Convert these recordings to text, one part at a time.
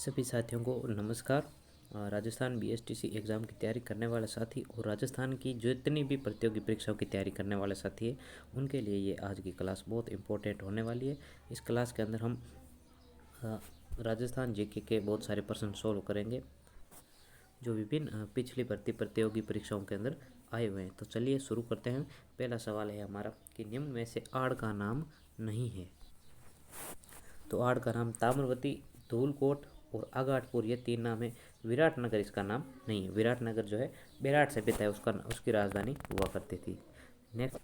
सभी साथियों को नमस्कार। राजस्थान बीएसटीसी एग्ज़ाम की तैयारी करने वाले साथी और राजस्थान की जितनी भी प्रतियोगी परीक्षाओं की तैयारी करने वाले साथी है उनके लिए ये आज की क्लास बहुत इम्पोर्टेंट होने वाली है। इस क्लास के अंदर हम राजस्थान जीके के बहुत सारे प्रश्न सोल्व करेंगे जो विभिन्न पिछली भर्ती प्रतियोगी परीक्षाओं के अंदर आए हुए हैं। तो चलिए शुरू करते हैं। पहला सवाल है हमारा कि निम्न में से आड़ का नाम नहीं है। तो आड़ का नाम ताम्रवती, धूलकोट और आगाटपुर, ये तीन नाम है। विराटनगर इसका नाम नहीं है। विराटनगर जो है बेराट सभ्यता है उसकी राजधानी हुआ करती थी। नेक्स्ट,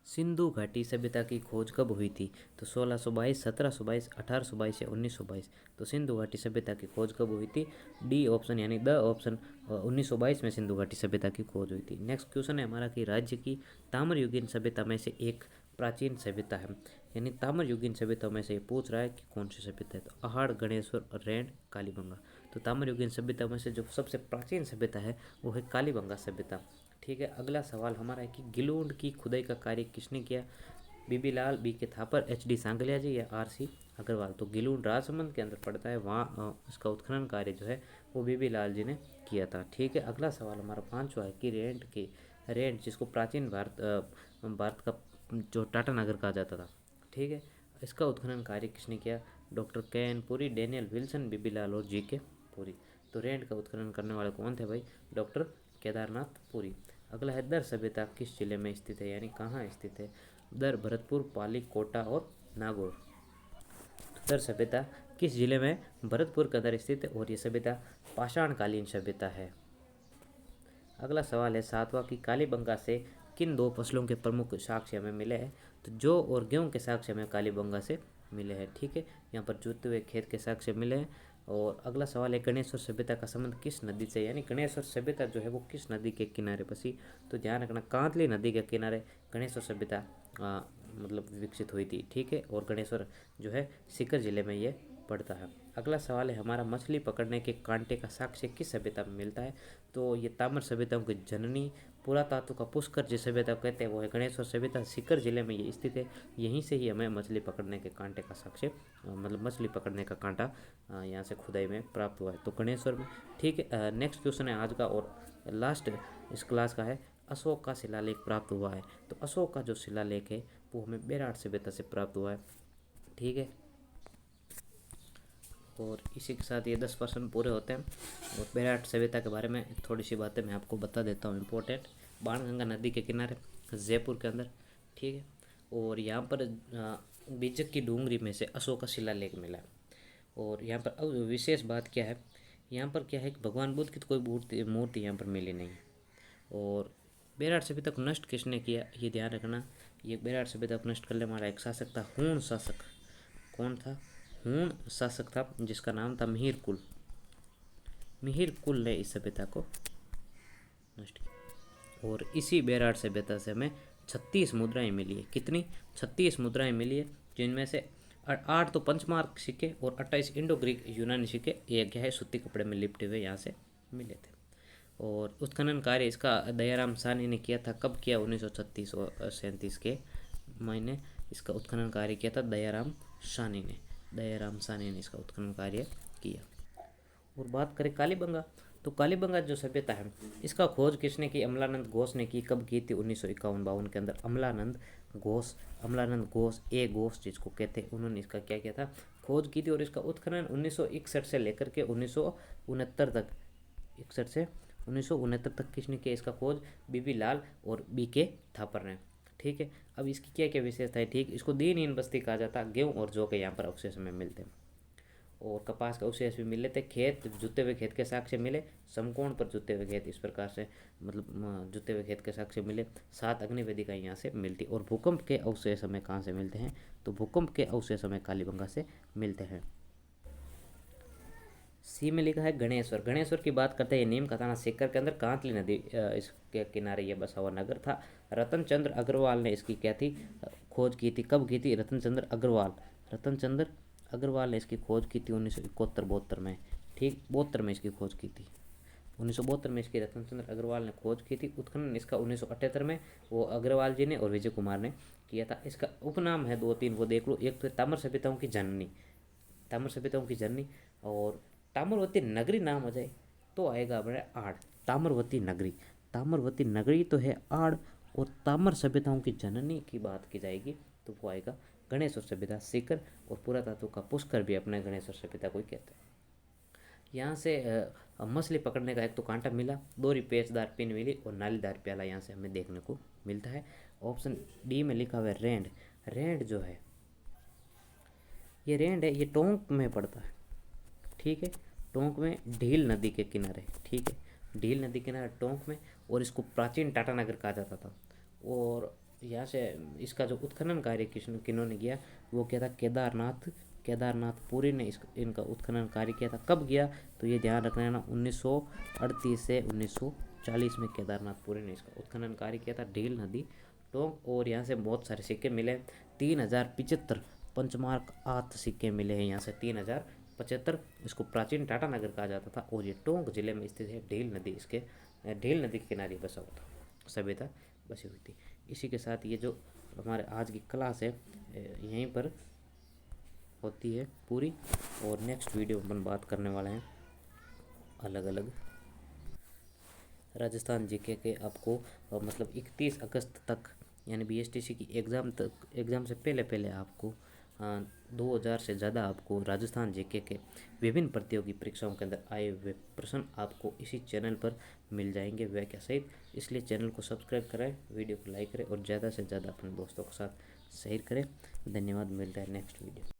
सिंधु घाटी सभ्यता की खोज कब हुई थी? तो 1622, 1722, 1822 या 1922। तो सिंधु घाटी सभ्यता की खोज कब हुई थी? डी ऑप्शन यानी द ऑप्शन 1922 में सिंधु घाटी सभ्यता की खोज हुई थी। नेक्स्ट क्वेश्चन है हमारा कि राज्य की ताम्रयुगीन सभ्यता में से एक प्राचीन सभ्यता है, यानी ताम्रयुगीन सभ्यता में से ये पूछ रहा है कि कौन सी सभ्यता है। तो अहाड़, गणेश्वर, रेंड, कालीबंगा। तो ताम्रयुगीन सभ्यता में से जो सबसे प्राचीन सभ्यता है वो है कालीबंगा सभ्यता। ठीक है, अगला सवाल हमारा है कि गिलोंड की खुदाई का कार्य किसने किया? बीबी लाल, बी के थापर, एच डी सांगलिया जी या आर सी अग्रवाल। तो गिलोंड राजसमंद के अंदर पड़ता है, वहाँ इसका उत्खनन कार्य जो है वो बीबी लाल जी ने किया था। ठीक है, अगला सवाल हमारा पांचवा है कि रेंट जिसको प्राचीन भारत का जो टाटा नगर कहा जाता था, ठीक है, इसका उत्खनन कार्य किसने किया? Doctor K N Puri, Daniel Wilson, B B Lal और जी के पुरी। तो रेंट का उत्खनन करने वाले कौन थे भाई? डॉक्टर केदारनाथ पुरी। अगला है दर सभ्यता किस जिले में स्थित है, यानी कहाँ स्थित है? दर, भरतपुर, पाली, कोटा और नागौर। दर सभ्यता किस जिले में? भरतपुर के अंदर स्थित है और ये सभ्यता पाषाणकालीन सभ्यता है। अगला सवाल है सातवां कि कालीबंगा से किन दो फसलों के प्रमुख साक्ष्य हमें मिले हैं? तो जौ और गेहूं के साक्ष्य हमें कालीबंगा से मिले हैं। ठीक है, यहाँ पर जोते हुए खेत के साक्ष्य मिले हैं। और अगला सवाल है गणेश्वर सभ्यता का संबंध किस नदी से, यानी गणेश्वर सभ्यता जो है वो किस नदी के किनारे बसी? तो ध्यान रखना, कांतली नदी के किनारे गणेश्वर सभ्यता मतलब विकसित हुई थी। ठीक है, और गणेश्वर जो है सीकर जिले में ये पड़ता है। अगला सवाल है हमारा मछली पकड़ने के कांटे का साक्ष्य किस सभ्यता में मिलता है? तो ये ताम्र सभ्यताओं की जननी, पुरातत्व का पुष्कर जिस सभ्यता कहते हैं वो है गणेश्वर सभ्यता, सीकर जिले में ये स्थित है। यहीं से ही हमें मछली पकड़ने के कांटे का साक्ष्य मतलब मछली पकड़ने का कांटा यहाँ से खुदाई में प्राप्त हुआ है, तो गणेश्वर में। ठीक है, नेक्स्ट क्वेश्चन है आज का और लास्ट इस क्लास का है, अशोक का शिलालेख प्राप्त हुआ है। तो अशोक का जो शिलालेख है वो हमें बेराट सभ्यता से प्राप्त हुआ है। ठीक है, और इसी के साथ ये 10% पूरे होते हैं। और बेराट सभ्यता के बारे में थोड़ी सी बातें मैं आपको बता देता हूँ इम्पोर्टेंट। बाणगंगा नदी के किनारे जयपुर के अंदर, ठीक है, और यहाँ पर बीजक की डूंगरी में से अशोक का शिलालेख मिला है। और यहाँ पर अब विशेष बात क्या है, यहाँ पर क्या है कि भगवान बुद्ध की तो कोई मूर्ति यहाँ पर मिली नहीं। और बेराट सभ्यता को नष्ट किसने किया, ये ध्यान रखना। ये बेराट सभ्यता को नष्ट करने वाला एक शासक था, हूण शासक। कौन था? हूण शासक था जिसका नाम था मिहिर कुल। मिहिर कुल ने इस सभ्यता को नष्ट किया। और इसी बेराट सभ्यता से हमें 36 मुद्राएं मिली है। कितनी? 36 मुद्राएं मिली है, जिनमें से 8 तो पंचमार्क सिक्के और 28 इंडो ग्रीक यूनानी सिक्के, ये क्या है सूती कपड़े में लिपटे हुए यहाँ से मिले थे। और उत्खनन कार्य इसका दयाराम साहनी ने किया था। कब किया? 1936 और 37 के महीने इसका उत्खनन कार्य किया था दयाराम साहनी ने। दयाराम साहनी ने इसका उत्खनन कार्य किया। और बात करें कालीबंगा, तो कालीबंगा जो सभ्यता है इसका खोज किसने की? अमलानंद घोष ने की। कब की थी? 1951-52 के अंदर। अमलानंद घोष ए घोष जिसको कहते हैं, उन्होंने इसका क्या किया था? खोज की थी। और इसका उत्खनन 1961 से लेकर के 1969 तक, 61 से 1969 तक किसने किया इसका खोज? बीबी लाल और बी के थापर ने। ठीक है, अब इसकी क्या क्या विशेषता है? ठीक, इसको दीनहीन बस्ती कहा जाता है। गेहूँ और जौ के यहाँ पर अवशेष में मिलते हैं और कपास का अवशेष भी मिले थे। खेत, जुते हुए खेत के साक्ष्य मिले, समकोण पर जुते हुए खेत, इस प्रकार से मतलब जुते हुए खेत के साक्ष्य मिले। 7 अग्निवेदिका यहाँ से मिलती। और भूकंप के अवशेष हमें कहाँ से मिलते हैं? तो भूकंप के अवशेष हमें कालीबंगा से मिलते हैं। सी में लिखा है गणेश्वर। गणेश्वर की बात करते हैं, नीम का थाना सीकर के अंदर कांतली नदी इसके किनारे ये बसा हुआ नगर था। रतन चंद्र अग्रवाल ने इसकी क्या थी? खोज की थी। कब की थी? रतन चंद्र अग्रवाल ने इसकी खोज की थी 1971-72 में। ठीक, 72 में इसकी खोज की थी। 1972 में इसकी रतन चंद्र अग्रवाल ने खोज की थी। उत्खनन इसका 1978 में वो अग्रवाल जी ने और विजय कुमार ने किया था। इसका उपनाम है 2-3, वो देख लो। एक तो ताम्र सभ्यताओं की जननी, ताम्र सभ्यताओं की जननी, और ताम्रवती नगरी नाम आ जाए तो आएगा अपने आड़, ताम्रवती नगरी। ताम्रवती नगरी तो है आड़, और ताम्र सभ्यताओं की जननी की बात की जाएगी तो वो आएगा गणेश्वर सभ्यता, सीकर। और पुरातत्व का पुष्कर भी अपने गणेश्वर सभ्यता को ही कहते हैं। यहाँ से मछली पकड़ने का एक तो कांटा मिला, दोरी पेचदार पिन मिली और नालीदार प्याला यहाँ से हमें देखने को मिलता है। ऑप्शन डी में लिखा हुआ है रेंड। रेंड जो है, ये रेंड है, ये टोंक में पड़ता है, ठीक है। टोंक में ढील नदी के किनारे, ठीक है, ढील नदी के किनारे टोंक में। और इसको प्राचीन टाटानगर कहा जाता था। और यहाँ से इसका जो उत्खनन कार्य किन्होंने किया वो क्या था, केदारनाथ पुरी ने इनका उत्खनन कार्य किया था। कब किया तो ये ध्यान रखना है ना, 1938 से 1940 में केदारनाथ पुरी ने इसका उत्खनन कार्य किया था, ढील नदी टोंक। और यहाँ से बहुत सारे सिक्के मिले, 3075 पंचमार्क आत सिक्के मिले हैं यहाँ से, 3075। इसको प्राचीन टाटानगर कहा जाता था और ये टोंक जिले में स्थित है। ढील नदी इसके, ढील नदी के किनारे बसा हुआ था, सभ्यता बसी हुई थी। इसी के साथ ये जो हमारे आज की क्लास है यहीं पर होती है पूरी। और नेक्स्ट वीडियो में अपन बात करने वाले हैं अलग अलग राजस्थान जीके के आपको मतलब 31 अगस्त तक, यानी बीएसटीसी की एग्ज़ाम तक, एग्ज़ाम से पहले पहले आपको 2000 से ज़्यादा आपको राजस्थान जीके के विभिन्न प्रतियोगी परीक्षाओं के अंदर आए हुए प्रश्न आपको इसी चैनल पर मिल जाएंगे व्याख्या सहित। इसलिए चैनल को सब्सक्राइब करें, वीडियो को लाइक करें और ज़्यादा से ज़्यादा अपने दोस्तों के साथ शेयर करें। धन्यवाद, मिलता है नेक्स्ट वीडियो।